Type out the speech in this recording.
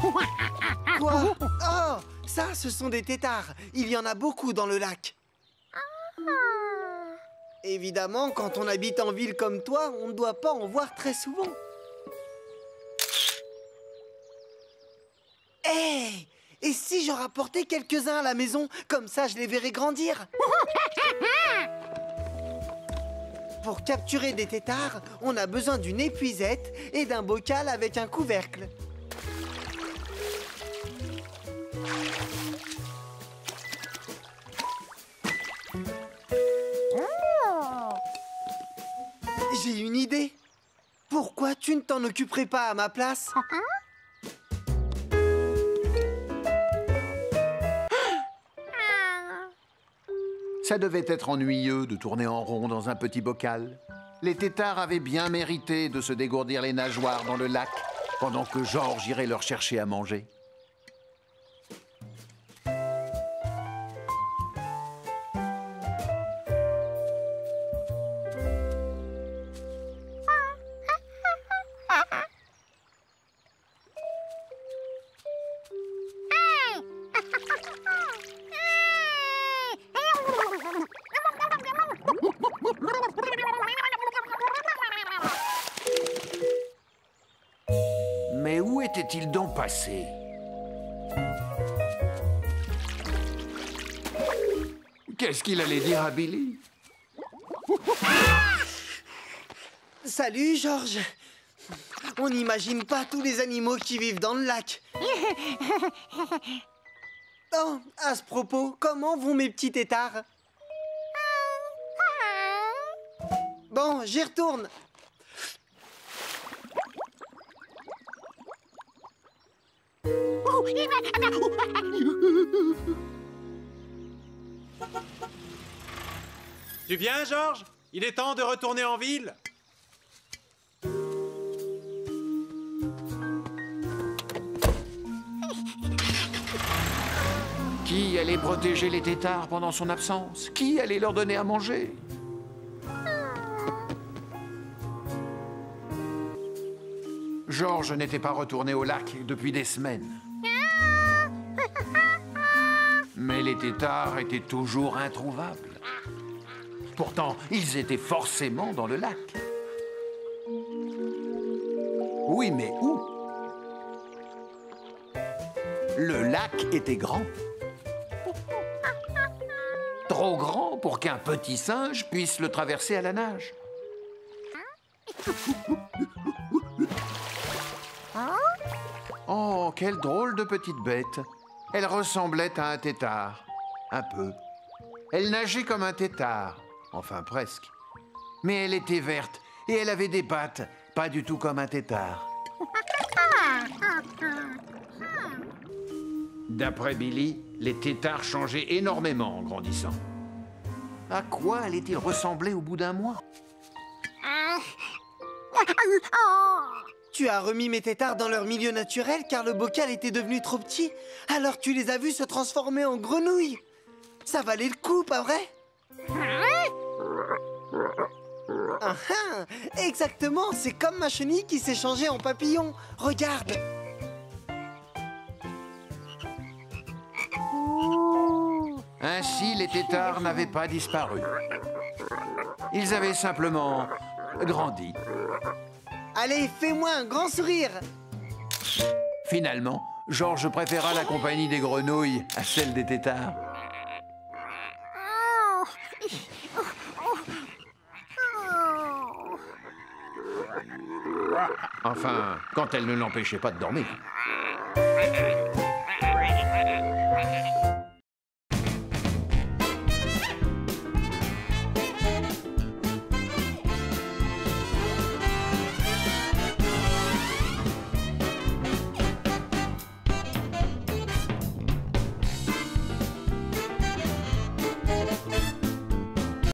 Quoi? Oh, ça, ce sont des têtards. Il y en a beaucoup dans le lac. Évidemment, quand on habite en ville comme toi, on ne doit pas en voir très souvent. Hé! Et si j'en rapportais quelques-uns à la maison? Comme ça, je les verrais grandir. Pour capturer des têtards, on a besoin d'une épuisette et d'un bocal avec un couvercle. J'ai une idée. Pourquoi tu ne t'en occuperais pas à ma place? Ça devait être ennuyeux de tourner en rond dans un petit bocal. Les têtards avaient bien mérité de se dégourdir les nageoires dans le lac, pendant que Georges irait leur chercher à manger. Mais où était-il donc passé? Qu'est-ce qu'il allait dire à Billy? Salut, Georges. On n'imagine pas tous les animaux qui vivent dans le lac. Oh, à ce propos, comment vont mes petits têtards? Bon, j'y retourne. Tu viens, Georges? Il est temps de retourner en ville. Qui allait protéger les têtards pendant son absence? Qui allait leur donner à manger? Georges n'était pas retourné au lac depuis des semaines. Mais les têtards étaient toujours introuvables. Pourtant, ils étaient forcément dans le lac. Oui, mais où? Le lac était grand. Trop grand pour qu'un petit singe puisse le traverser à la nage. Oh, quelle drôle de petite bête. Elle ressemblait à un têtard. Un peu. Elle nageait comme un têtard. Enfin, presque. Mais elle était verte et elle avait des pattes, pas du tout comme un têtard. D'après Billy, les têtards changeaient énormément en grandissant. À quoi allait-il ressembler au bout d'un mois? Tu as remis mes têtards dans leur milieu naturel car le bocal était devenu trop petit. Alors tu les as vus se transformer en grenouilles. Ça valait le coup, pas vrai? Ah ah, exactement, c'est comme ma chenille qui s'est changée en papillon. Regarde. Ainsi, les têtards n'avaient pas disparu. Ils avaient simplement grandi. Allez, fais-moi un grand sourire. Finalement, Georges préféra la compagnie des grenouilles à celle des têtards. Enfin, quand elle ne l'empêchait pas de dormir.